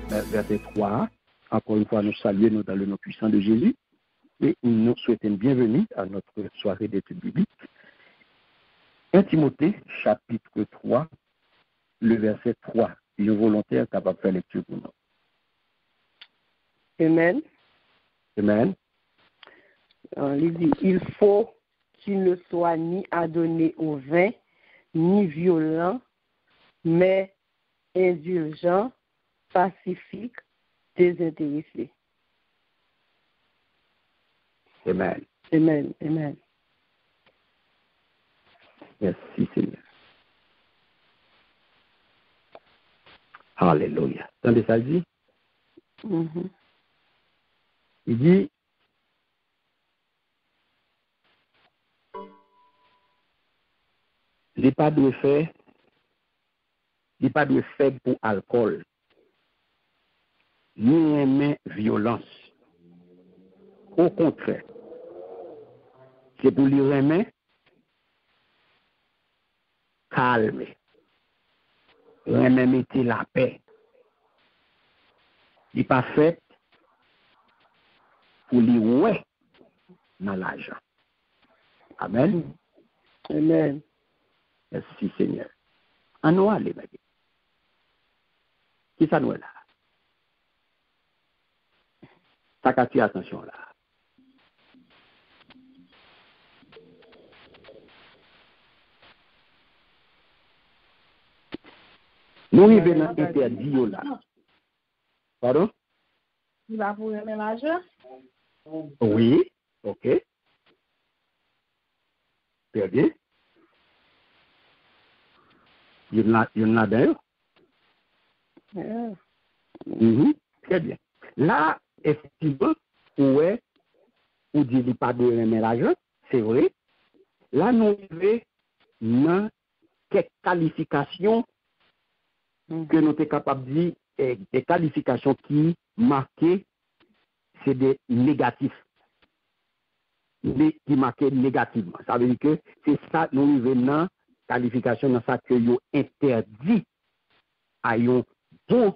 verset 3. Encore une fois, nous saluons dans le nom puissant de Jésus et nous souhaitons bienvenue à notre soirée d'études bibliques. 1 Timothée, chapitre 3, le verset 3. Un volontaire capable de faire lecture pour nous. Amen. Amen. Il dit, il faut qu'il ne soit ni adonné au vin, ni violent, mais indulgent, pacifique, désintéressé. Amen. Amen. Amen. Merci Seigneur. Alléluia. Attendez, ça dit? Mm-hmm. Il dit, il n'est pas de faire pour alcool, ni aimer violence. Au contraire, c'est pour lui aimer calme, aimer mettre la paix. Il n'est pas fait pour lui ouais dans l'argent. Amen. Amen. Merci Seigneur. En nous aller, baby. Qui ça nous est là? Ça capte attention là. Nous arrivons dans l'interdit là. Pardon? Il va vous aimer l'argent? Oui, ok. Très bien. Il y en a d'ailleurs. Yeah. Très bien. Là, effectivement, ouais, on dit qu'il n'y a pas de aimer l'argent, c'est vrai. Là, nous arrivons dans quelques qualifications que nous sommes capables de dire, des qualifications qui marquent, c'est des négatifs. Qui marquent négativement. Ça veut dire que c'est ça, nous arrivons dans qualification, dans ça que nous interdit à un bon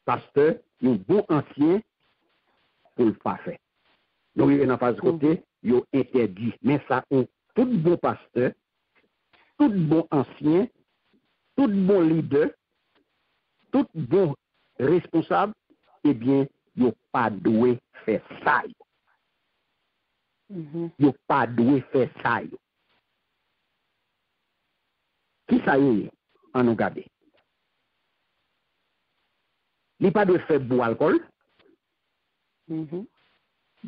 pasteur, un bon ancien, pour le pas faire. Nous arrivons dans la phase côté, nous interdit. Mais ça, tout bon pasteur, tout bon ancien, tout bon leader, tout bon responsable, eh bien, il n'a pas doué faire ça. Il n'a pas doué faire ça. Qui ça y est, en nous garder? Il n'a pas doué faire boire alcool. Il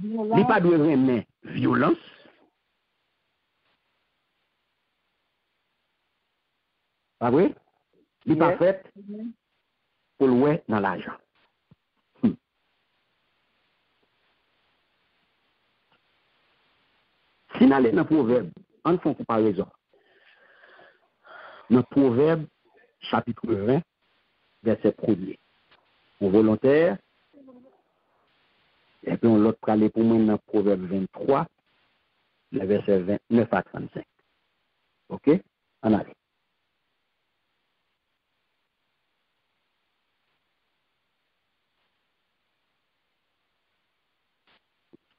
n'a pas doué remettre violence. Pas vrai? Il n'est pas fait pour le ouais dans l'argent. Si nous allons dans le proverbe, on fait une comparaison. Dans le proverbe, chapitre 20, verset 1er. Pour volontaire, et puis on l'autre pour aller pour moi dans le proverbe 23, le verset 29 à 35. OK? On allait.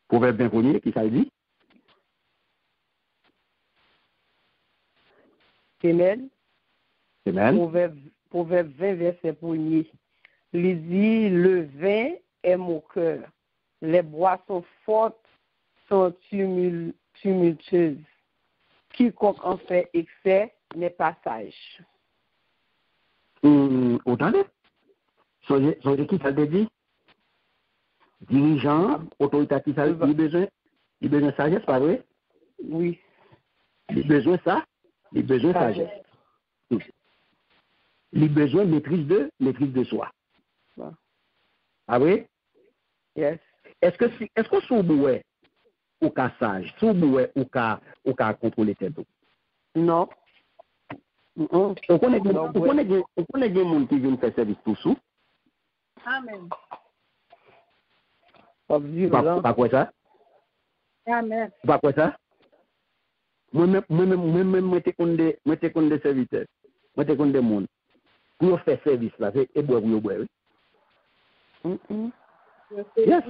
Proverbe 20 premier, qui ça dit? Amen. Amen. Proverbe 20, verset 1er. Il dit, le vin est mon cœur. Les boissons fortes sont tumultueuses. Quiconque en fait excès n'est pas sage. Attendez. Songez qui ça te dit? Dirigeant, autoritatif, il a besoin de sagesse, pas vrai? Oui. Il a besoin de ça. Il a besoin de sagesse. Il a besoin de maîtrise de soi. Wow. Ah oui? Yes. Est-ce que sous bouet ou cas sage, sous bouet ou cas contrôler tête? Non. On connaît des gens qui viennent faire service pour sous. Amen. Pas quoi ça? Amen. Pas quoi ça? Moi-même, mettez compte des serviteurs. Mettez compte des monde. pour faire service là, c'est et boire pour boire. Yes.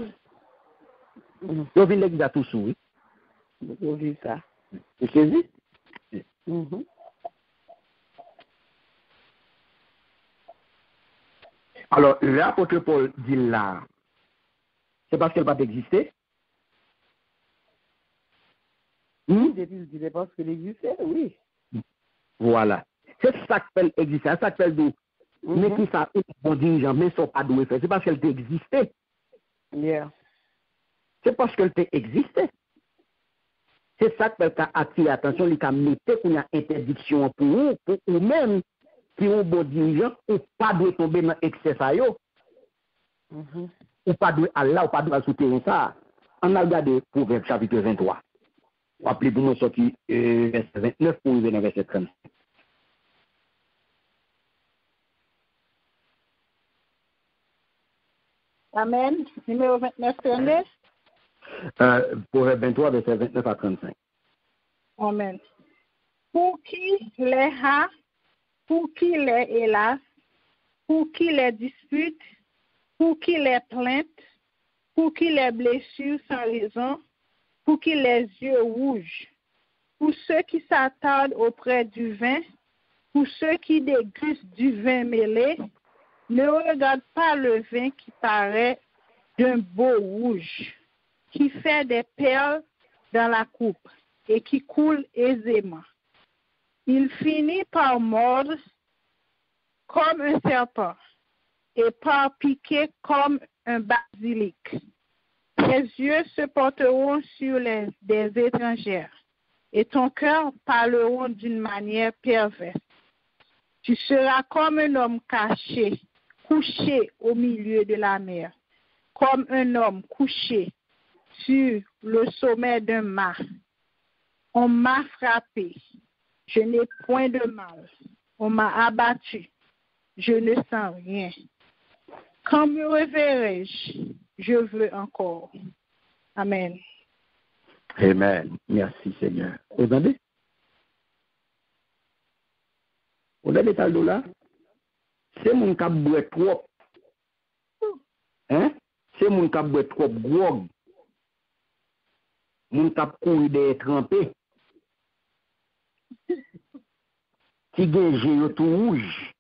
Yo vin l'église à tout sou, oui. Yo vu ça. Vous saisi? Alors, l'apôtre Paul dit là, c'est parce qu'elle n'a pas existé. C'est parce qu'elle existait, oui. Voilà. C'est ça qu'elle existe. C'est ça qu'elle dit. Mais qui ça, bon dirigeant, mais ça pas doué faire. C'est parce qu'elle existait. Yeah. C'est parce qu'elle existait. C'est ça qu'elle a attiré l'attention, il a mis une interdiction pour ou même qui ont bon dirigeant, ou pas doit tomber dans l'excès ça yo. Ou pas doit Allah, ou pas doit soutenir ça. On a regardé Proverbe chapitre 23. Rappelez pour nous sortir verset 29 pour arriver dans verset 30. Amen. Numéro 29, 32. Proverbe 23, verset 29 à 35. Amen. Pour qui les a, pour qui les hélas, pour qui les disputes, pour qui les plaintes, pour qui les blessures sans raison, pour qui les yeux rouges, pour ceux qui s'attardent auprès du vin, pour ceux qui dégustent du vin mêlé, ne regarde pas le vin qui paraît d'un beau rouge, qui fait des perles dans la coupe et qui coule aisément. Il finit par mordre comme un serpent et par piquer comme un basilic. Tes yeux se porteront sur des étrangères et ton cœur parleront d'une manière perverse. Tu seras comme un homme caché, couché au milieu de la mer, comme un homme couché sur le sommet d'un mât. On m'a frappé, je n'ai point de mal. On m'a abattu, je ne sens rien. Quand me reverrai-je? Je veux encore. Amen. Amen. Merci Seigneur. Vous entendez? Vous avez des là? C'est mon cap boit trop. Hein? C'est mon cap boit trop gros. Mon cap courir des trempés. Qui gagne tout rouge.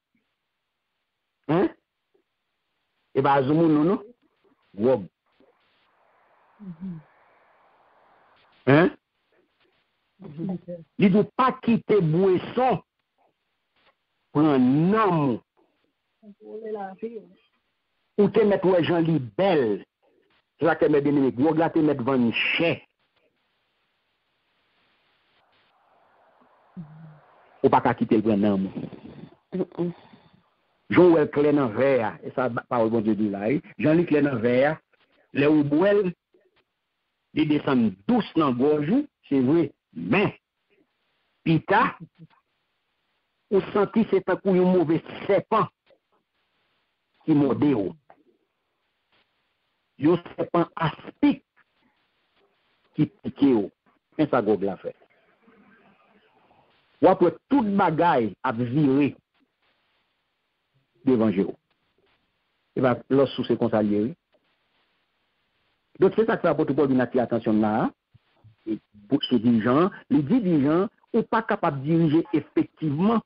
Hein? Et bien, je non? Gros. Hein? Il ne doit pas quitter boisson pour un homme. Ou te mettre les gens li belle. C'est ça que mes bien-aimés. Gros là te mettre van chè. Ou pas qu'à quitter le grand homme. Jean-Louis clair dans verre. Et ça, parole bon Dieu dit là. Jean-Louis clair dans verre. Les ou boel. Ils descendent douce dans le gorge, c'est vrai, mais, pita, ou senti c'est un coup un mauvais serpent qui morde ou. Un serpent aspic qui pique ou. Et ça gobe la fait. Ou après toute bagaille à virer devant Jéhovah. Et bien, lorsque c'est comme ça, donc, c'est ça que l'apôtre Paul a attiré l'attention là, et pour ce dirigeant, les dirigeants sont pas capables de diriger effectivement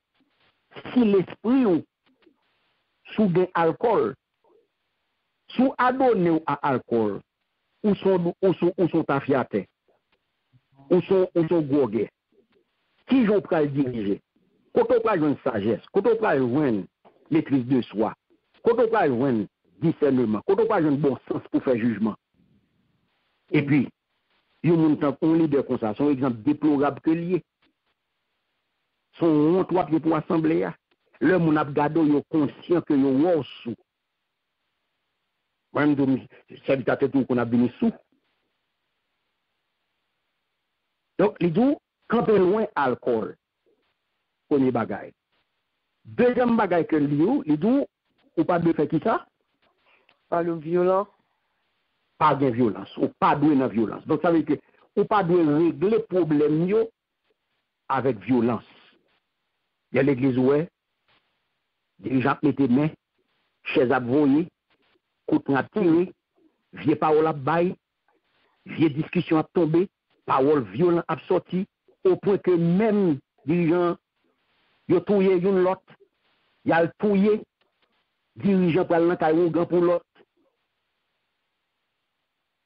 si l'esprit ou sous des alcool, sous adonné à alcool, ou sont tafiatés, ou sont gogués. Qui j'en prend diriger? Quand on prend une sagesse, quand on prend une maîtrise de soi, quand on prend un discernement, quand on prend un bon sens pour faire jugement. Et puis, il y a un leader comme ça, son exemple déplorable que lié. Son honte pour assembler. Le moun ap gado yo conscient que yo wou sou. Même c'est tout qu'on a béni sous. Donc, il dit, quand on est loin alcool, premier bagay. Deuxième bagay que il dit, ou pas de faire qui ça? Pas le violent. Pas de violence, ou pas de violence. Donc, ça veut dire que, ou pas de régler problème yo avec violence. Il y a l'église où est, dirigeant mettez main, chaise à voyer, coup à tirer, vieux parole à bail, vieux discussion à tomber, parole violente à sortir, au point que même dirigeant, il a touillé une l'autre, il a touillé, dirigeant pour le caillou grand pour l'autre.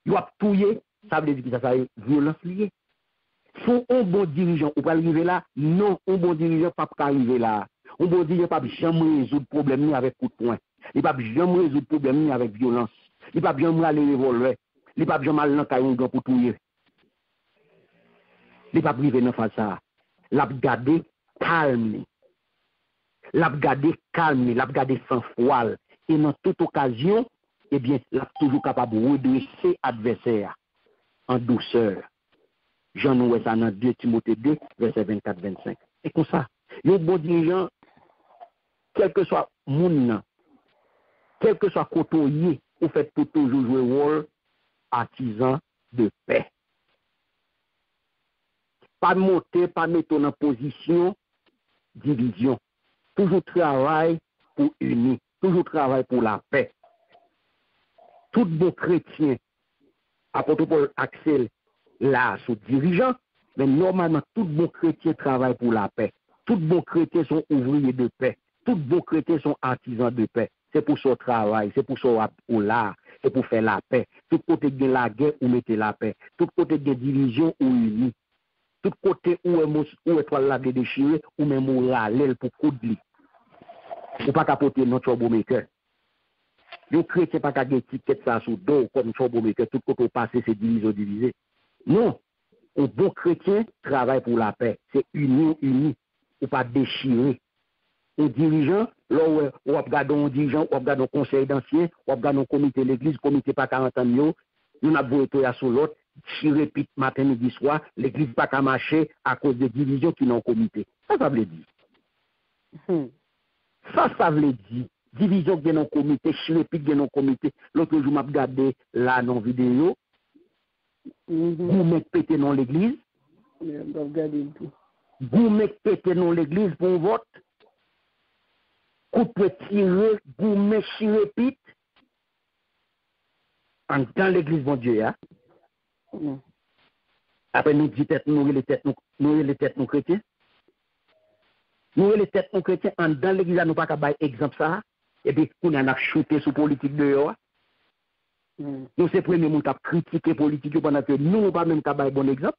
Il a touillé, ça veut dire que ça est violence liée. Si un bon dirigeant ou pas arriver là, non, un bon dirigeant pas arriver là. Un bon dirigeant pas jamais résoudre problème avec coup de poing. Il pas jamais résoudre problème avec violence. Il pas jamais aller revolver. Il pas jamais aller dans caillou grand pour touiller. Il pas privé dans face ça. L'a garder calme. L'a garder calme, l'a garder sans froid et dans toute occasion, eh bien, l'a toujours capable de redresser adversaire en douceur. Jean nous ça dans 2 Timothée 2 verset 24-25. Et comme ça, les bon dirigeant, quel que soit moun, quel que soit côtoyer, vous faites pour toujours jouer rôle artisan de paix. Pas monter, pas mettre en position division. Toujours travail pour unir, toujours travail pour la paix. Tout bon chrétien, apôtre Paul Axel, là, sous dirigeant, mais normalement, tout bon chrétien travaille pour la paix. Tout bon chrétien sont ouvriers de paix. Tout bon chrétien sont artisans de paix. C'est pour son travail, c'est pour son là, c'est pour faire la paix. Tout côté de la guerre, ou mettez la paix. Tout côté de division, ou unis. Tout côté où est toi la déchiré, ou même ou râler pour coup de lit. Ou pas capoter notre troublemaker. Le chrétien pas qu'à étiquette ça sous dos comme troublemaker, tout côté passé c'est divisé. Non. Un bon chrétien travaille pour la paix. C'est uni, ou pas déchiré. Un dirigeant, là où on regarde un dirigeant, on regarde un conseil d'anciens, on regarde un comité de l'église, comité pas 40 ans, nous avons beau être sur l'autre, si répète matin, midi, soir, l'église pas qu'à marcher à cause de divisions qui n'ont comité. Ça veut dire. Ça veut dire. Division qui est dans le comité, si répète qui est dans le comité. L'autre jour, m'a regardé là dans la vidéo, vous mettez pété dans l'église. Vous mettez pété dans l'église pour vote. Coup de tirer, vous mettez si répète. Dans l'église, mon Dieu, hein? Après, nous dit tête, nous les têtes, nous chrétiens. Nous les têtes, nous chrétiens, dans l'église, nous pas qu'à bailler exemple ça. Et puis, on a shooté sur politique dehors. Nous, c'est premier monde qui a critiqué politique pendant que nous, pas même qu'à bailler bon exemple.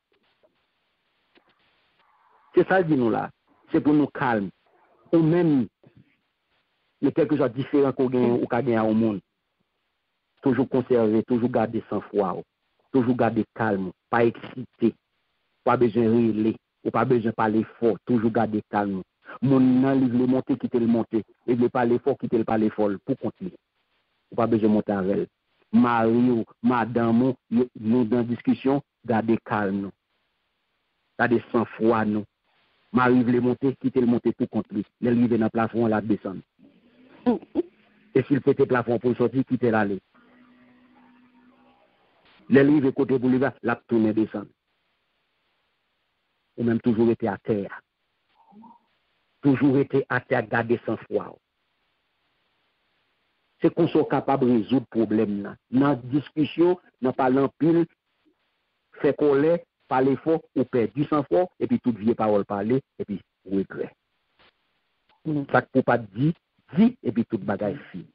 C'est ça, dit nous là. C'est pour nous calmer. Ou même, mais quelque chose de différent qu'on gagne ou qu'on gagne au monde. Toujours conserver, toujours garder sang-froid, toujours garder calme, pas excité, pas besoin de rêler, ou pas besoin de parler fort, toujours garder calme. Mon nan, il veut monter, quitter le monter. Il veut parler fort, quitter le parler fort, pour continuer. Ou pas besoin de monter avec elle. Marie ou madame, nous dans la discussion, garder calme, garder sang-froid, nous. Marie veut monter, quitter le monter pour continuer. Elle arrive dans le plafond, elle descend. Et s'il fait le plafond pour sortir, quitter l'aller. Les livres côté pour lui, la tourner descendre. Ou même toujours été à terre. Toujours été à terre, garder sans foi. C'est qu'on soit capable de résoudre le problème là. Dans la discussion, dans parlant pile, fait colère, parler fort, ou perd du sang fort, et puis toute vieille parole parler, et puis regret. Ça ne peut pas dire, et puis toute bagaille fini.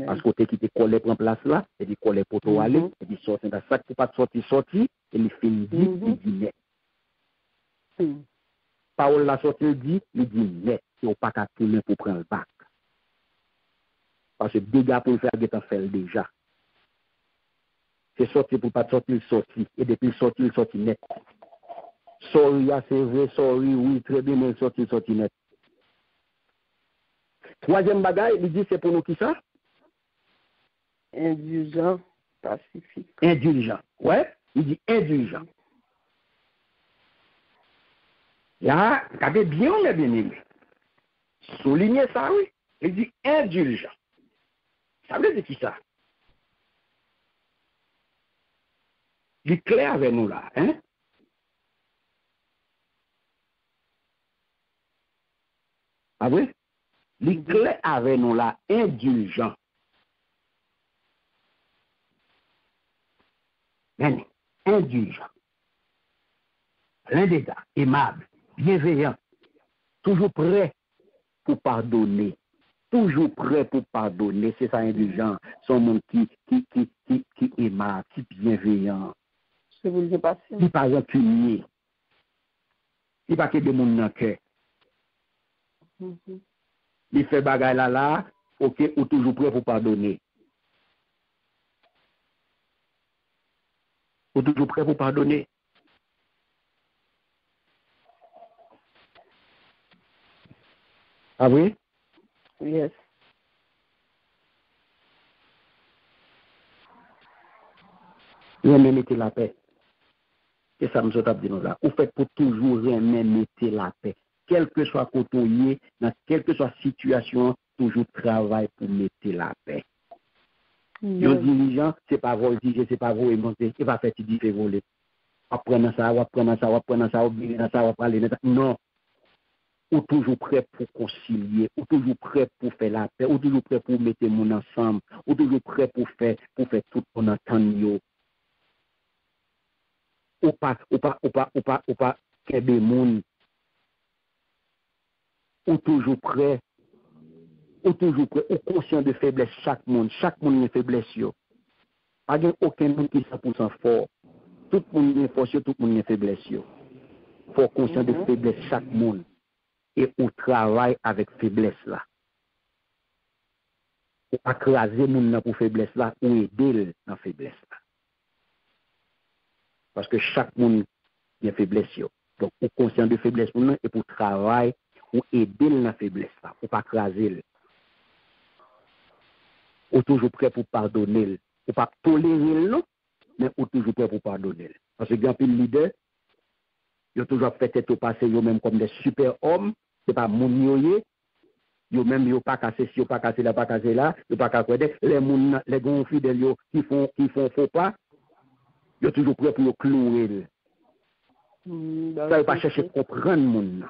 Parce que tu qui collé prend place là, et puis collé pour toi aller, et puis sortir dans ça qui pas sortir, et il finit il dit net. Parole la sortie dit, il dit net, et on pas qu'à tourner pour prendre le bac. Parce que dégâts pour le faire, il fait déjà. C'est sorti pour pas sortir, et depuis il sorti net. Sorry, c'est vrai, sorry, oui, très bien, mais il sorti net. Troisième bagaille, il dit c'est pour nous qui ça? Indulgent, pacifique. Indulgent, ouais, il dit indulgent. Là, regardez bien, mes bien-aimés. Soulignez ça, oui. Il dit indulgent. Ça veut dire qui ça? Il est clair avec nous là, hein? Ah oui? Les clés avec nous là, indulgent. Indulgent. Plein d'égards, aimable, bienveillant, toujours prêt pour pardonner. Toujours prêt pour pardonner. C'est ça, indulgent. Son monde qui aimable, qui bienveillant. C'est vous le passé. Qui pas rancunier. Qui pas que des monde dans le cœur. Il fait bagaille là, ok, ou toujours prêt pour pardonner. Ou toujours prêt pour pardonner. Ah oui? Yes. Remettre la paix. C'est ça, nous avons dit nous là. Vous faites pour toujours remettre la paix. Quel que soit côté, dans quelle que soit situation, toujours travail pour mettre la paix. Les dirigeants, c'est pas voltiger, c'est pas vous monter, c'est pas faire du fait voler. Apprenez ça, apprenez ça, apprenez ça, oubliez ça, on parler. Non. Ou toujours prêt pour concilier, ou toujours prêt pour faire la paix, ou toujours prêt pour mettre mon ensemble, ou toujours prêt pour faire tout mon entendre. Ou pas, qu'un monde. Ou toujours prêt, ou conscient de faiblesse chaque monde a une faiblesse. Pas aucun monde qui est 100% fort. Tout le monde est fort, tout le monde est faiblesse. Il faut conscient de faiblesse chaque monde. Et on travaille avec faiblesse là. On pas craser moun pour faiblesse là, ou aider dans faiblesse là. Parce que chaque monde a faiblesse. Donc, on conscient de faiblesse moun et pour travailler ou aider dans faiblesse là, ou pas craser. Ou toujours prêt pour pardonner, ou pas tolérer non, mais ou toujours prêt pour pardonner. Parce que grand pile leader, yo toujours fait tête au passé yo même comme des super hommes. C'est pas moun yoye, yo même yo pas cassé si yo pas cassé là, yo pas cassé les moun les gon fidèles yo qui font faux pas, yo toujours prêt pour clouer. Ça veut pas chercher comprendre moun.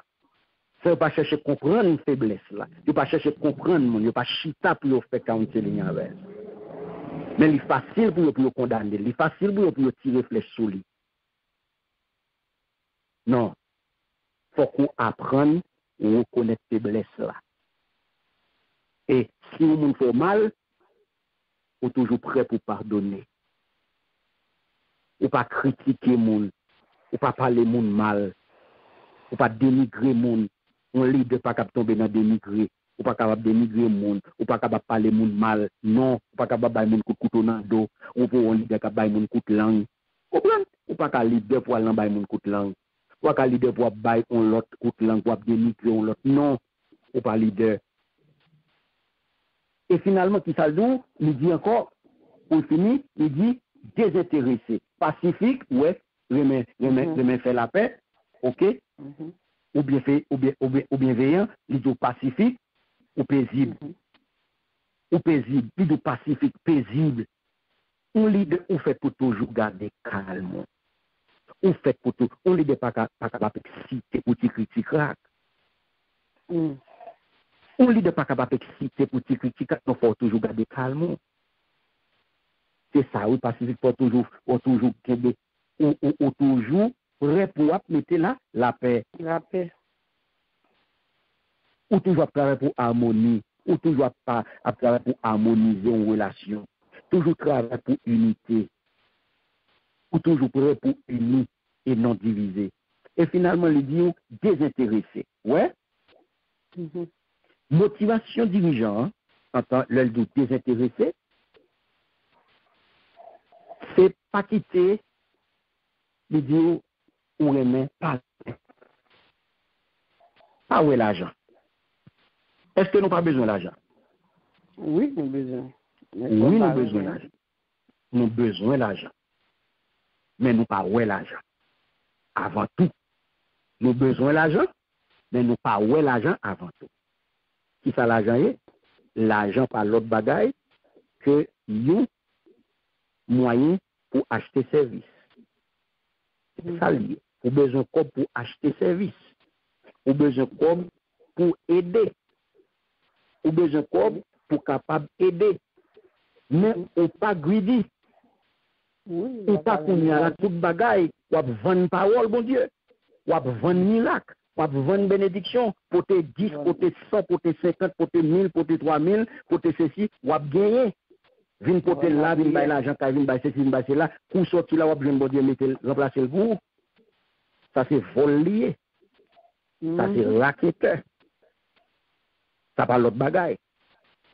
Ça veut pas chercher comprendre faiblesse là. Yo pas chercher comprendre moun, yo pas chita pour yo faire counseling avec. Mais il est facile pour yo condamner, il est facile pour yo tirer flèche sur lui. Non. Faut qu'on apprenne ou reconnaître faiblesse là. Et si vous monde fait mal, vous êtes toujours prêt pour pardonner. Ou pas critiquer moun, ou pas parler moun mal, ou pas dénigrer moun. On leader pas capable tomber dans dénigrer, ou pas capable dénigrer moun, ou pas capable parler moun mal. Non, ou pas capable bailler moun coup de couteau dans dos, ou pour un leader capable bailler moun coup de langue. Comprendre? Ou pas capable leader pour aller bailler moun coup de langue. Ou pas leader pour bailler on l'autre coup de langue pour dénigrer on l'autre. Non, ou pas leader. Et finalement, qui ça dit, il dit encore, pour finir, il dit désintéressé. Pacifique, ouais, remet faire la paix, ok? Ou bien fait, ou bienveillant, il dit pacifique, ou paisible. Ou paisible, il dit pacifique, paisible. On leader, on fait pour toujours garder calme. On fait pour tout, on leader pas capable d'exciter pour te critiquer. On ne pas capable d'exciter pour te critiquer, il faut toujours garder calme. C'est ça, oui, pacifique, pour toujours toujours prêt pour mettre la paix. La paix. Ou toujours travailler pour harmonie, ou toujours travailler pour harmoniser une relation. Toujours travailler pour unité. Ou toujours prêt pour unir et non diviser. Et finalement, il dit désintéressé. Ouais? Motivation dirigeant, en tant que de désintéressé, c'est pas quitter l'idée où on remet pas où est l'argent. Est-ce que nous n'avons pas besoin d'argent? Oui, nous avons besoin. Oui, nous avons besoin d'argent. Nous avons besoin d'argent. Mais nous pas où est l'argent. Avant tout, nous avons besoin d'argent, mais nous pas où est l'argent avant tout. Qui ça l'argent est? L'argent par l'autre bagaille que nous moyen pour acheter service. C'est ça lié. Ou besoin comme pour acheter service. Ou besoin comme pour aider. ou besoin de corps pour capable aider. Mais on pas greedy. On pas qu'on y a toute bagaille, ou vendre parole, bon Dieu. Ou vendre miracle, ou vendre bénédiction, pour te 10, pour te 100, pour te 50, pour te 1000, pour te 3000, pour te ceci, ou gagner. Vin pour te là, vin bailler l'argent, vin bailler ceci, vin bailler là, pour sortir là, ou besoin bon Dieu mettre remplacer le goût. Ça c'est vol lié. Ça c'est raquetteur. Ça pas l'autre bagaille.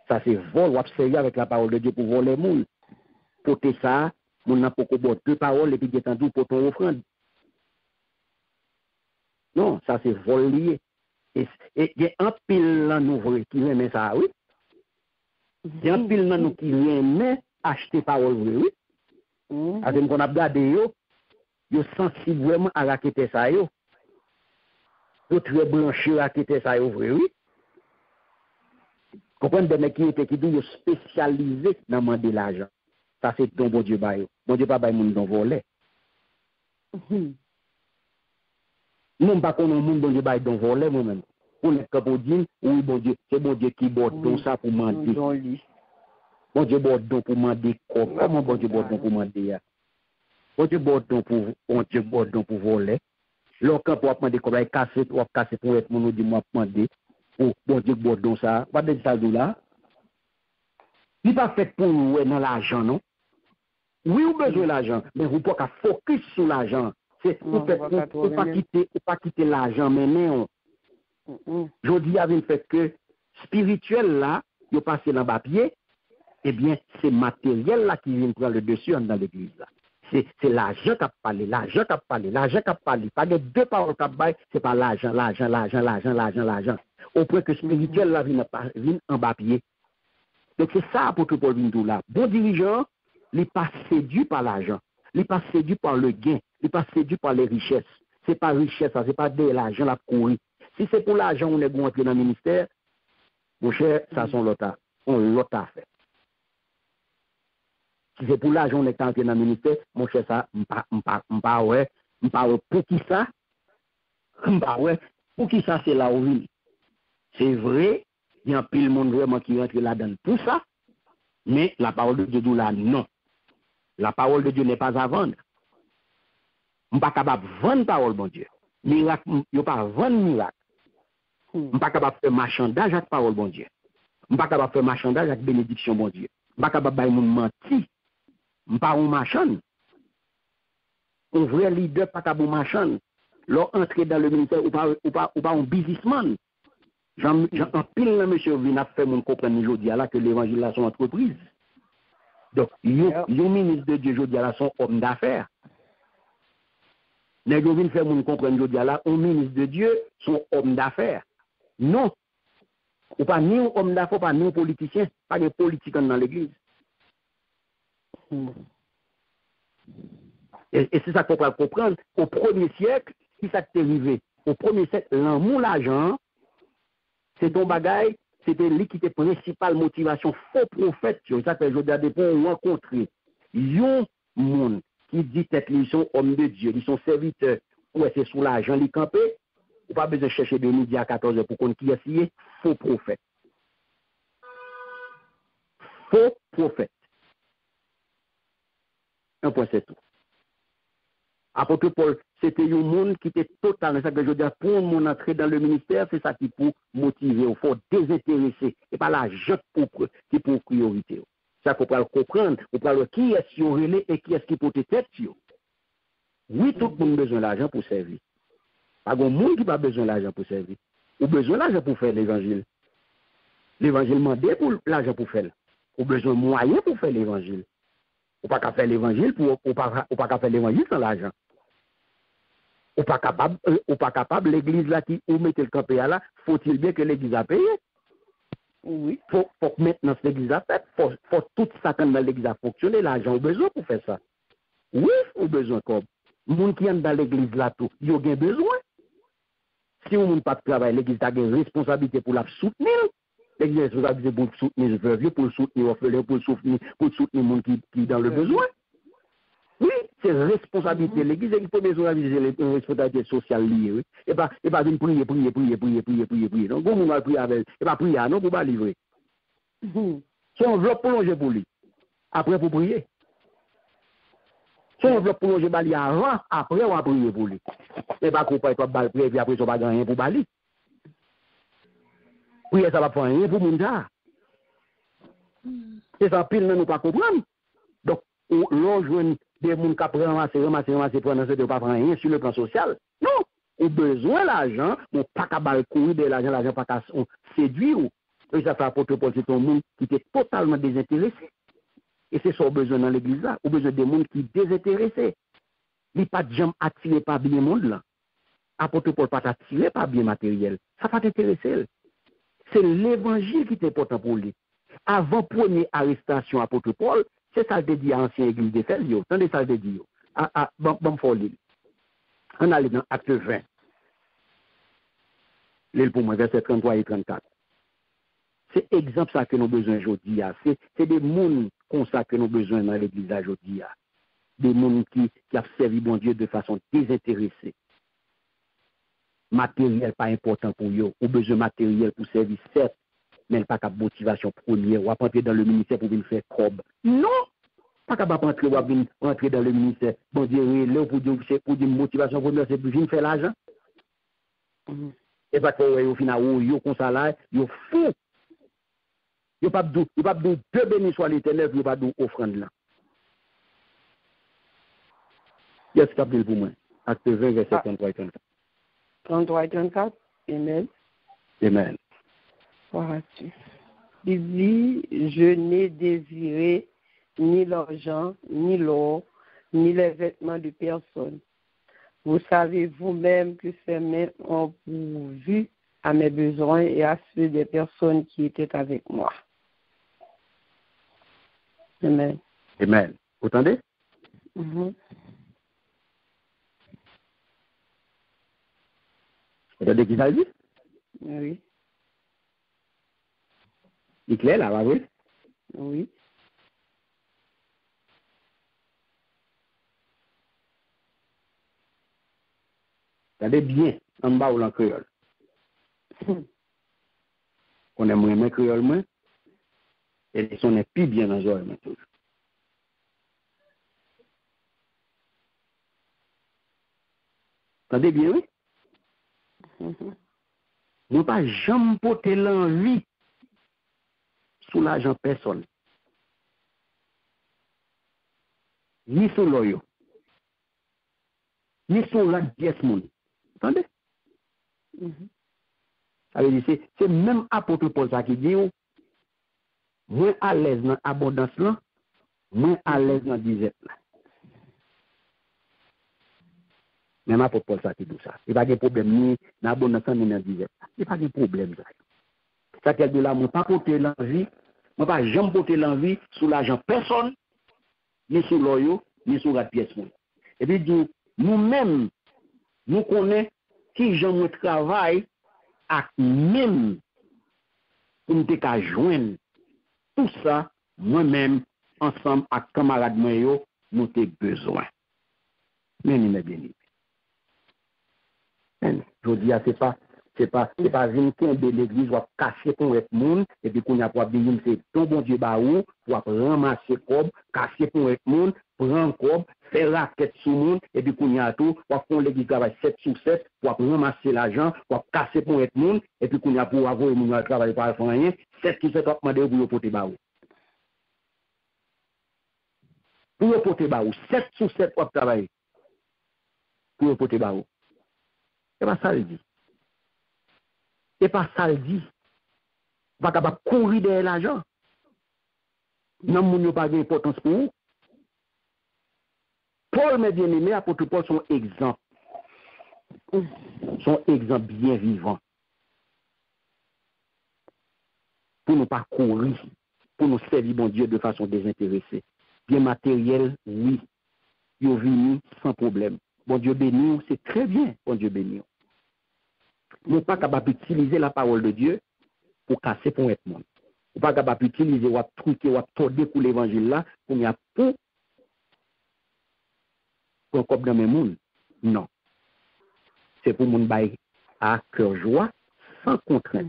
Ça c'est vol, ou observer avec la parole de Dieu pour voler les moules. Pour te ça, mon n'a pas deux paroles et puis détendu pour ton offrande. Non, ça c'est vol lié. Et il y a un pile dans nous vrai qui aime ça, oui. Il y a un pile dans nous qui aime acheter parole vrai, oui. Parce qu'on a regardé yo sensible vraiment à raqueter ça yo. Yo très branché raqueter ça yo vrai, oui. Comprenez des mecs qui disent spécialisés dans demander l'argent. Ça c'est don bon Dieu bail. Bon Dieu pas bail moun don voler. Nous pas connait moun bon Dieu bail don voler moi même. Pour les capodine, oui bon Dieu, c'est bon Dieu qui bord don ça pour demander. Bon Dieu bord don pour demander comment bon Dieu bord don pour demander. Bon Dieu bord don pour voler. L'autre pour demander comme casser pour être mon dit moi demander. Oh, bon Dieu bord don ça, pas de ça là. Il pas fait pour nous dans l'argent non. Oui, vous avez besoin de l'argent, mais vous ne pouvez pas focus sur l'argent. Vous ne pas quitter l'argent, mais non. Je dis avec le fait que spirituel là, vous passez dans le papier, eh bien, c'est matériel là qui vient prendre le dessus dans l'église là. C'est l'argent qui a parlé, l'argent qui a parlé, l'argent qui a parlé. Pas de deux paroles qui a parlé, c'est pas l'argent. Au point que spirituel là vient en papier. Donc c'est ça pour tout Paul Vindou là. Bon dirigeant, il n'est pas séduit par l'argent, il n'est pas séduit par le gain, il n'est pas séduit par les richesses. Ce n'est pas richesse, ce n'est pas de l'argent la courir. Si c'est pour l'argent on est rentré dans le ministère, mon cher, ça sont l'autre affaire. Si c'est pour l'argent on est entré dans le ministère, mon cher, ça, pour qui ça? Pour qui ça c'est là où il. C'est vrai, il y a un pile monde vraiment qui rentre là-dedans pour ça, mais la parole de Dieu dit là, non. La parole de Dieu n'est pas à vendre. On n'est pas capable de vendre parole, bon Dieu. Miracle, on ne pas vendre miracle. On n'est pas capable de faire marchandage avec parole, bon Dieu. On n'est pas capable de faire marchandage avec bénédiction, bon Dieu. On n'est pas capable de mentir. On n'est pas un marchand. Un vrai leader n'est pas capable de marchand. Leur entrer dans le ministère ou pas un businessman. J'en pile là, monsieur Vina fait mon comprendre aujourd'hui là que l'évangile là son entreprise. Donc, le ministre de Dieu aujourd'hui là son homme d'affaires. Mais je viens faire mon comprendre aujourd'hui là, un ministre de Dieu son homme d'affaires. Non. Ou pas ni un homme d'affaires, pas ni un politicien, pas de politique dans l'église. Et c'est ça qu'on peut comprendre. Au premier siècle, qui ça t'est arrivé? Au premier siècle, l'amour, l'argent, c'est ton bagage, c'était l'équité principale motivation. Faux prophète, c'est ça que je dis pour rencontrer. Un monde qui dit qu'ils sont hommes de Dieu, ils sont serviteurs, ou c'est sous l'argent, les camper, ou pas besoin de chercher de midi à 14h pour qu'on qui essaye, faux prophète. Faux prophète. Un point, c'est tout. Apôtre Paul, c'était un monde qui était total, c'est ça que je veux dire, pour un monde entrer dans le ministère, c'est ça qui peut motiver, il faut désintéresser, et pas l'argent qui pour priorité. Ça qu'on peut comprendre, on peut qui est-ce qui relais et qui est-ce qui peut être tête. Oui, tout le monde a besoin de l'argent pour servir. Pas de monde qui n'a pas besoin de l'argent pour servir. Ou besoin de l'argent pour faire l'évangile. L'évangile demandé pour l'argent pour faire. Ou besoin de moyens pour faire l'évangile. Ou pas qu'à faire l'évangile ou pas qu'à faire l'évangile sans l'argent. Ou pas capable l'église là qui ou mettez le campé là, faut-il bien que l'église a payé? Oui. Faut que maintenant l'église a fait, faut tout ça quand l'église a fonctionné, l'argent a besoin pour faire ça. Oui, ou besoin comme. Les gens qui sont dans l'église là tout, ils ont besoin. Si on n'a pas de travail, l'église a une responsabilité pour la soutenir. L'église a une responsabilité pour soutenir les veuves, pour soutenir les orphelins, pour soutenir les gens qui sont dans le besoin. Oui, c'est responsabilité de l'église, il faut bien organiser les responsabilités sociales liées. Et pas d'une prier. Donc, on va prier avec, et pas prier, non, pour pas livrer. C'est un enveloppe prolongé pour lui. Après, pour prier. C'est un enveloppe prolongé pour lui avant, après, on va prier pour lui. Et pas qu'on peut être balle prier, puis après, ça va gagner pour bali. Prier, ça va faire rien pour moun ça. C'est ça, pile, nous pas comprendre. Donc, l'on joue des gens qui ramasser, pour ne pas prendre rien sur le plan social. Non, on a besoin d'argent, on pas qu'à courir de l'argent pas qu'à séduire. Et ça fait apporter pour c'est un monde qui était totalement désintéressé. Et c'est ça qu'on a besoin dans l'église là. On a besoin de monde qui sont désintéressés. Il n'y a pas de gens attirés par bien monde là. Apporter Paul pas attiré par bien matériel. Ça va t'intéresser. C'est l'évangile qui est important pour lui. Avant première arrestation apôtre Paul, c'est ça que dit à l'ancienne église d'Éphèse. Attendez ça que dit. Bon, folie. On allait dans Acte 20. L'île pour moi, verset 33 et 34. C'est exemple ça que nous avons besoin aujourd'hui. C'est des gens comme ça que nous avons besoin dans l'église aujourd'hui. Des gens qui ont servi bon Dieu de façon désintéressée. Matériel pas important pour eux. Ou besoin matériel pour servir, certes, mais pas de motivation première. Ou à entrer dans le ministère pour venir faire cob. Non! Pas capable d'entrer dans le ministère. Bon Dieu, là, pour dire motivation première, c'est pour venir faire l'argent. Et pas que au final, yo comme ça là, yo fou. Yo pas de deux bénis soit l'éternel, yo pas de offrande là. Qu'est-ce qu'il appelle pour moi? Acte 20, verset 33 et 34. 33 et 34, amen. Amen. Vois-tu. Il dit, je n'ai désiré ni l'argent, ni l'or, ni les vêtements de personne. Vous savez vous-même que ces mains ont pourvu à mes besoins et à ceux des personnes qui étaient avec moi. Amen. Amen. Vous entendez? Mm-hmm. Vous entendez qui ça dit? Oui. Il est clair là, va oui? Oui. Regardez bien en bas ou en créole. On aime moins créole moins. Et on est plus bien dans l'oreille toujours. Regardez bien, oui? Nous pas jamais porter l'envie sous l'argent personne. Ni sous l'oyo. Ni sous la pièce monde. Attendez? Ça veut dire, c'est même apôtre Paul ça qui dit, moins à l'aise dans l'abondance là, moins à l'aise dans la disette là. Même apôtre Paul ça qui dit ça. Il n'y a pas de problème ni dans l'abondance ni dans la disette. Il n'y a pas de problème ça. Ça qu'elle dit là, moi pas porter l'envie, moi pas jamais porter l'envie sous l'argent personne, ni sous l'oyo, ni sous la pièce monde. Et puis dit, nous-mêmes, nous connaissons qui j'aime travail à même pour nous te joindre tout ça moi-même ensemble avec camarades moi nous te besoin. Mais il m'a bien dit. Je dis c'est pas une de l'église ou cacher pour être monde et puis qu'on a pour dire c'est ton bon Dieu baou pour ramasser cob, cacher pour être monde, prendre cob, faire raquette sous monde et puis qu'on a tout pour qu'on l'église travaille 7 sur 7 pour ramasser l'argent, pour casser pour être monde et puis qu'on a pour avoir mon travail pas faire rien, 7 sur 7 pour demander pour porter baou. Pour porter baou, 7 sur 7 pour travailler. Pour porter baou. C'est pas ça le dit. C'est pas ça le dit. Pas capable de courir derrière l'argent. Non, mon n'a pas d'importance pour vous. Paul, mes bien-aimés, apôtre Paul, son exemple. Son exemple bien vivant. Pour ne pas courir, pour nous servir bon Dieu de façon désintéressée. Bien matériel, oui. Ils venu sans problème. Bon Dieu béni, c'est très bien, bon Dieu béni. Nous pas capable d'utiliser la parole de Dieu pour casser pour être monde. Nous pas capable d'utiliser ou truquer ou torder pour l'évangile là pour y a pour pour un cop dans mes moun. Non. C'est pour moun bail à cœur joie, sans contrainte.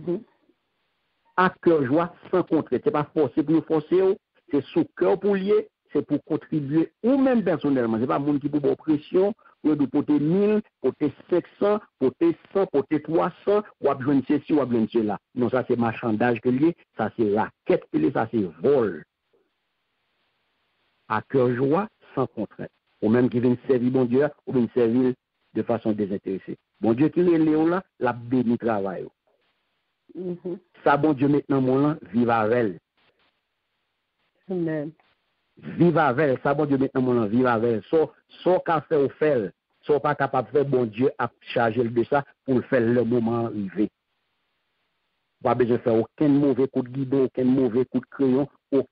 À cœur joie, sans contrainte. C'est pas forcé pour nous forcer, c'est sous cœur pour lier, c'est pour contribuer, ou même personnellement. C'est pas moun qui pour pression, ou de porter 1000, porter 500, porter 100, porter 300, ou à besoin de ceci, ou à besoin de cela. Non, ça c'est marchandage que lié, ça c'est raquette que lié, ça c'est vol. À cœur joie, sans contrainte. Ou même qui vient servir bon Dieu, ou vient servir de façon désintéressée. Bon Dieu qui est Léon là, la béni travail. Ça, bon Dieu, maintenant, mon là, vive avec elle. Amen. Vive avec elle. Ça, bon Dieu, maintenant, mon là, vive avec elle. So qu'a fait ou fait, so pas capable de faire, bon Dieu, à charger de ça pour le faire le moment arrivé. Pas besoin de faire aucun mauvais coup de guidon, aucun mauvais coup de crayon, ou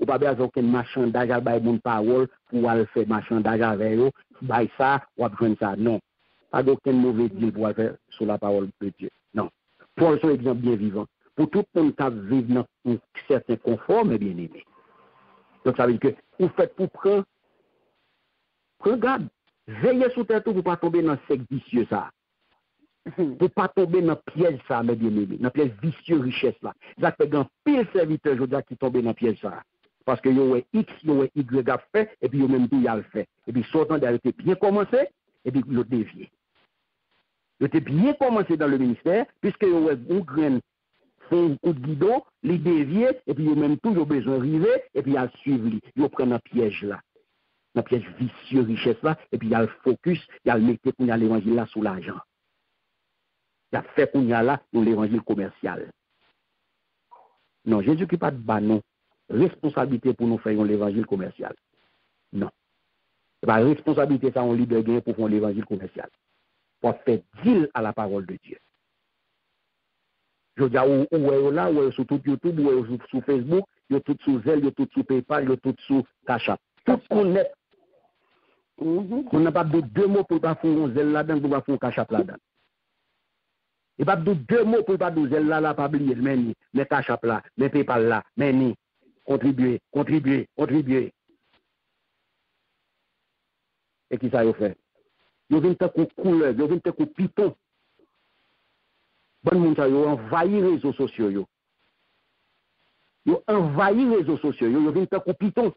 pas besoin aucun marchandage à bailler mon parole pour aller faire marchandage avec eux, bailler ça, ou à besoin de ça. Non. Pas d'aucun mauvais deal pour faire sur la parole de Dieu. Non. Pour son exemple bien vivant. Pour tout le monde qui vit dans un certain confort, mais bien aimé. Donc ça veut dire que vous faites pour prendre garde. Veillez sur terre pour ne pas tomber dans le sec vicieux ça. Pour ne pas tomber dans le piège ça, mes bien-aimés. Dans le piège vicieux richesse là. Ça fait un pile serviteur, je dis, qui tombe dans le piège ça. Parce que vous avez X, vous avez Y a fait, et puis vous même tout y a le fait. Et puis sortant d'arrêter bien commencé, et puis vous déviez. Vous avez bien commencé dans le ministère, puisque vous avez une graine, font un coup de guidon, les dévier, et puis vous même tout, vous avez besoin d'arriver, et puis vous suivre, vous prenez un piège là. Un piège vicieux richesse là, et puis il y a le focus, il y a le mettre qu'on a l'évangile là sous l'argent. Il y a fait qu'on y a là dans l'évangile commercial. Non, Jésus qui pas de bas, non. Responsabilité pour nous faire l'évangile commercial. Non. C'est pas responsabilité ça, on libre gain pour faire l'évangile commercial. Pour faire deal à la parole de Dieu. Je dis, où est là, où est sur tout YouTube, où est sur Facebook, il y a tout sur Zelle, il y a tout sur PayPal, il y a tout sur Cash App. Tout connaît. On n'a pas de deux mots pour ne pas faire un Zelle là-dedans, pour ne pas faire un Cash App là-dedans. Il n'y a pas de deux mots pour ne pas faire Zelle là, pas oublier, mais Cash App là, mais PayPal là, mais ni. Contribuer. Et qui ça y fait? Ils viennent te couper couleur, ils viennent te couper piton. Bon monde ça, ils envahissent les réseaux sociaux. Ils envahissent les réseaux sociaux, ils viennent te couper piton.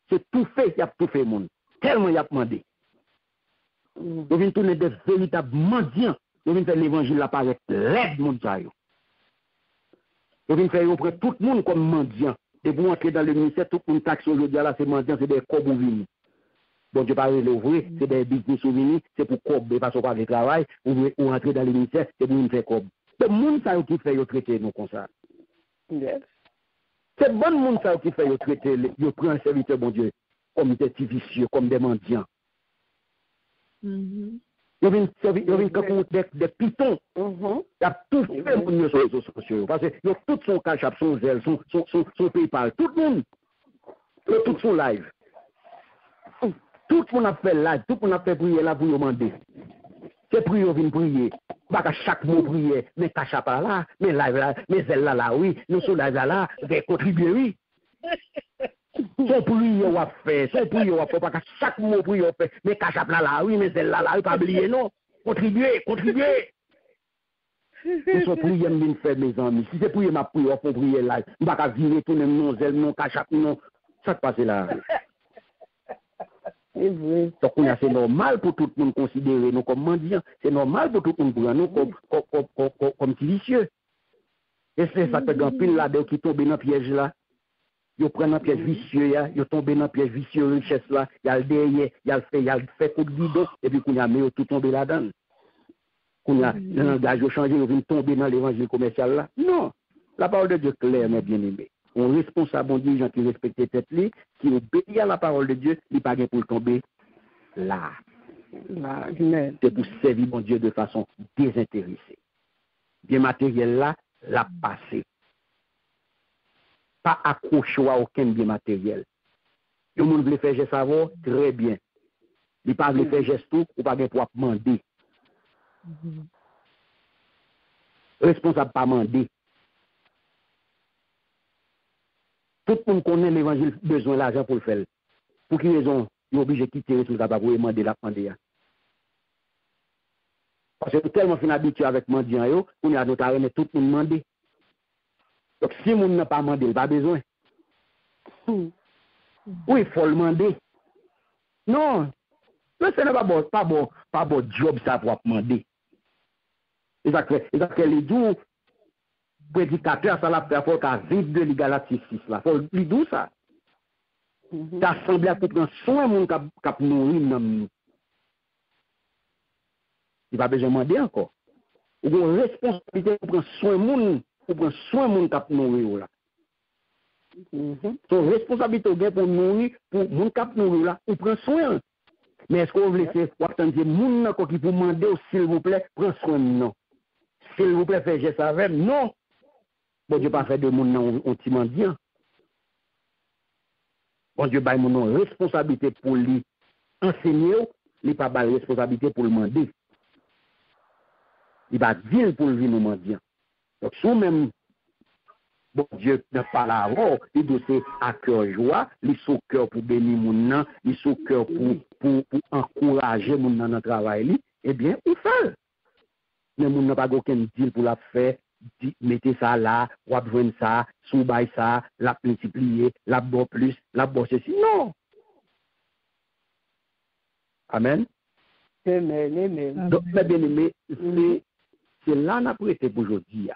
C'est tout fait, il y a tout fait, monde. Tellement il y a demandé. Ils viennent tourner des véritables mendiants. Ils viennent faire l'évangile apparaître l'aide, monde ça. Ils viennent faire auprès tout le monde comme mendiant. Et pour entrer dans le ministère, tout le monde taxe aujourd'hui, là, c'est mendiant, c'est des cobs ou vini. Bon, je parle de l'ouvrir, c'est des business ou vini, c'est pour cob, parce qu'on parle de travail, ou entrer dans le ministère, c'est pour nous faire cob. C'est le monde ça qui fait traiter nous comme ça. Yes. C'est le bon monde ça qui fait traiter, il prend un serviteur, bon Dieu, comme des petits vicieux, comme des mendiants. Il y a des pitons. Il y a tout fait pour nous sur les réseaux sociaux. Parce qu'il y a tout son cash app, son zèle, son PayPal. Tout le monde. Il y a tout son live. Tout le monde a fait live. Tout le monde a fait prier là pour demander. C'est prier, vient prier. Pas chaque mot prier. Mais cash app là, mais live là, mais zèle là, oui. Nous sommes là, vais contribuer, oui. Son prier ou à faire, son prier ou à faire, parce que chaque mot prier ou fait, mais cash app là, oui, mais zèle là, pas oublier, non. Contribuer. C'est son prier me faire mes amis. Si c'est prier ma prière, faut prier là. On va pas virer tout même non zèle, non cash app, non. Ça se passe là. Donc c'est normal pour tout le monde considérer nous comme mendiants. C'est normal pour tout le monde prendre nous comme petits vicieux. Et c'est ça que grand pile là-dedans qui tombe dans le piège là. Ils prennent un piège vicieux, ils tombent dans un piège vicieux, richesse là, il y a le derrière, il y a le fait coup de guidon, et puis qu'on a mis tout tombé là-dedans. Qu'on a le langage changé, ils viennent tomber dans l'évangile commercial là. Non. La parole de Dieu claire, mes bien-aimés. On responsable, on dit gens qui respectent les têtes, qui obéissent à la parole de Dieu, ils ne pas pour tomber là. C'est pour servir mon Dieu de façon désintéressée. Bien matériel là, la passer. Pas accroché à aucun bien matériel. Le monde veut faire geste savoir, très bien. Il ne pas veut faire geste tout, ou pas pour demander. Responsable pas demander. Tout le monde connaît l'évangile, besoin d'argent pour le faire. Pour qui raison? nous obligés de quitter tout ça pour demander la demander. Parce que nous tellement fin habitué avec mendiant yo, on a notre arène tout le monde demander. Donc si on n'a pas demandé, il pas besoin. Oui, il faut le demander. Non, ce n'est pas bon job ça pour demander. Et ça que les deux prédicateurs, ça l'a fait, il faut qu'à vivre de l'égalité 6 là. Il faut lui dire ça. T'assembler pour prendre soin de monde qui nourrit nous. Il va besoin de demander encore. Ou une responsabilité pour prendre soin de monde, pour prendre soin de monde qui nourrit là. Son responsabilité pour nourrir, pour monde qui nourrit là, ou prendre soin. Mais est-ce qu'on veut laisser attendre monde qui pour demander s'il vous plaît, prends soin de nous. S'il vous plaît, faites geste avec non. Bon Dieu pas fait de monde non on petit mendiant. Bon Dieu bail mon responsabilité pour lui enseigner, il pas bail responsabilité pour le demander. Il va dire pour lui nous mendiant. Donc si même bon Dieu n'a pas la voix, il doit c'est à cœur joie, il sous cœur pour bénir mon nom, il sous cœur pour encourager mon dans le travail, eh bien, il fait. Mais mon n'a pas aucun deal pour la faire, mettez ça là, ou besoin ça, sous-bail ça, la multiplier, la bon plus, la bon ceci. Non. Amen. Amen. Donc, mes bien-aimés, c'est là qu'on a prêté pour aujourd'hui.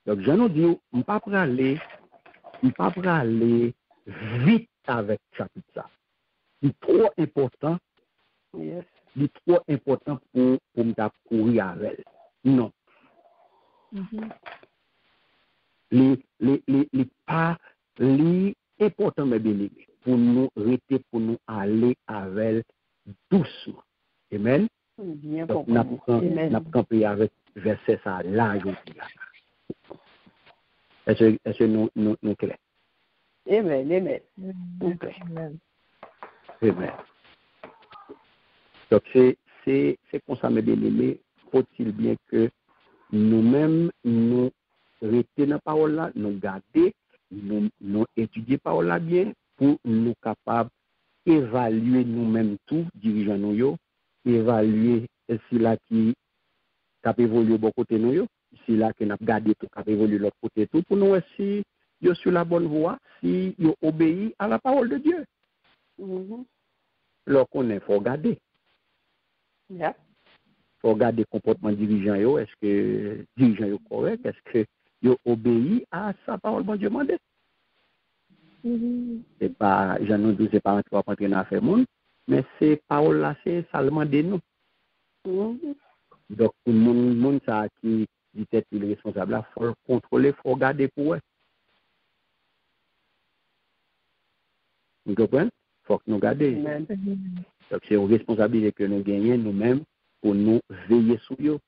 Donc, je nous dis, on ne peut pas aller vite avec chapitre ça. C'est trop important. Yes. C'est trop important pour me courir avec elle. Non. Les pas les important mes bien-aimés pour nous rester pour nous aller avec doucement. Amen. Bien Donc, compris. Amen. n'a campé avec verset ça là aujourd'hui. Est-ce que nous clair? Amen. Amen. Amen. Donc, c'est comme ça, mes bien-aimés, faut-il bien que nous-mêmes, nous restions dans la parole là, nous garder, nous étudier la parole là bien, pour nous capables d'évaluer nous-mêmes tout, dirigeants nous, évaluer si là qui a évolué de côté nous, si là qui n'a gardé tout, qui a évolué de l'autre côté tout, pour nous aussi, yo sur la bonne voie, si yo obéit à la parole de Dieu. Lorsqu'on est, faut garder. Yeah. Faut regarder le comportement dirigeant, est-ce que dirigeant est correct, est-ce que il obéit à sa parole, bon Dieu demande. C'est pas, j'en ai dit, c'est pas entrer dans l'affaire monde, mais ces paroles là, c'est seulement de nous. Donc, pour le monde ça qui dit être responsable, il faut le contrôler, il faut regarder pour eux. Vous comprenez? Il faut que nous regardions. Donc, c'est une responsabilité que nous gagnons nous-mêmes pour nous veiller sur eux.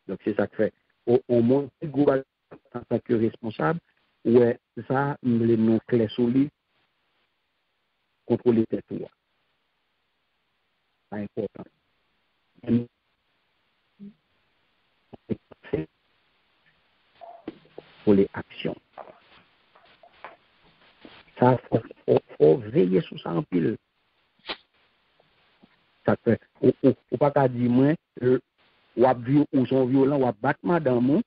Donc, c'est ça que fait. Au monde, en tant que responsable, ouais, ça, nous nous clés sur lui, contrôler tes tours. C'est important. Pour les actions. Ça, faut veiller sur ça en pile. Ça fait, ou pas qu'à dire, moi, ou à vivre ou sont violents, ou à battre madame,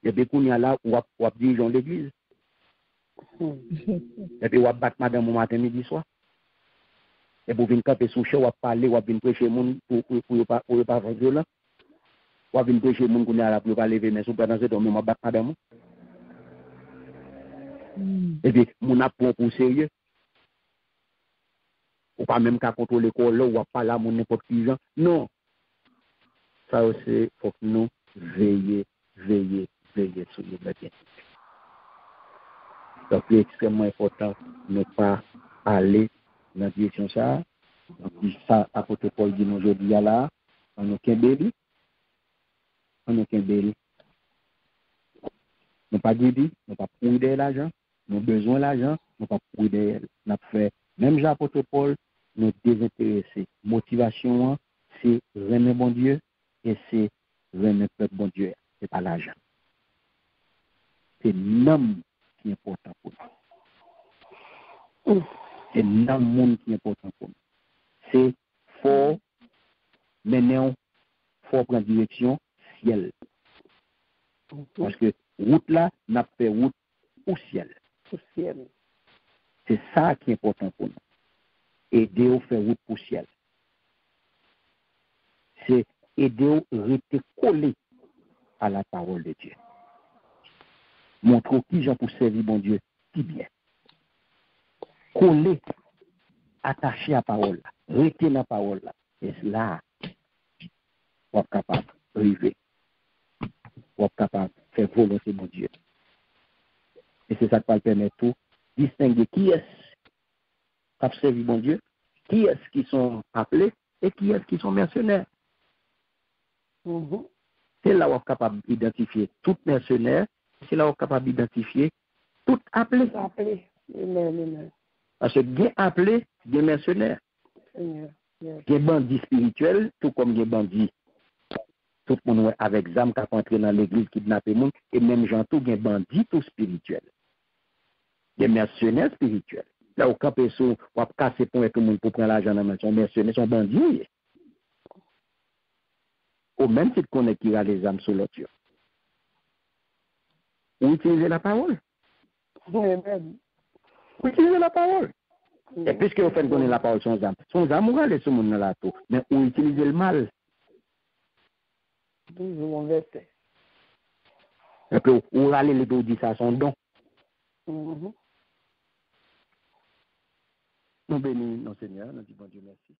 et puis qu'on y a là, ou à diriger l'église. Et puis ou à battre madame au matin, midi, soir. Et puis venir camper sous chez, ou à parler, ou à venir prêcher monde pour pas faire violent. Ou à venir prêcher monde qu'on y a là, pour pas lever, mais sous pendant ce temps, on va battre madame. Et puis, mon apprend pour sérieux. Ou pas même qu'à contrôler l'école, ou pas là, mon n'importe qui gens. Non. Ça aussi, il faut que nous veiller sur le bien. Donc, c'est extrêmement important de ne pas aller dans la direction ça. Donc, ça, à côté Paul dit nous aujourd'hui là, on n'a qu'un béli. Nous pas dit, nous pas pour l'argent, nous besoin de l'argent, nous pas pour nous fait même j'apôtre Paul, nous désintéresser. Motivation, c'est remettre bon Dieu et c'est remettre peuple bon Dieu. C'est pas l'argent. C'est l'homme qui est important pour nous. C'est dans le monde qui est important pour nous. C'est fort, maintenant, faut prendre direction ciel. Parce que route là, n'a pas fait route au ciel. Au ciel. C'est ça qui est important pour nous. Aider à faire route pour ciel. C'est aider à rester collé à la parole de Dieu. Montre qui j'en pour servir mon Dieu si bien. Collé, attaché à la parole, rester dans la parole là. Et là, on est capable de arriver. On est capable de faire volonté mon Dieu. Et c'est ça qui va permettre de distinguer qui est-ce qui a servi mon Dieu, qui est-ce qui sont appelés et qui est-ce qui sont mercenaires. C'est là où on est capable d'identifier tout mercenaire, c'est là où on est capable d'identifier tout appelé. Parce que bien appelé, bien mercenaire. Bien bandit spirituel, tout comme bien bandit. Tout le monde avec zam qui a entré dans l'église, kidnappé le monde, et même gens tout bien bandit tout spirituel. Des mercenaires spirituels. Là, au camp et sous, on va casser pour tout le monde pour prendre l'argent dans la maison. Mercenaires sont bandits. Au même titre qu'on est qui a les âmes sous l'autre. Ou utiliser la parole. Ou utiliser la parole. Et puisque vous faites connaître la parole sans âme, on va aller sur le monde là tout. Mais ou utiliser le mal. Et puis, on va aller les deux dire ça son don. Nous bénissons, Seigneur, nous disons bon Dieu merci.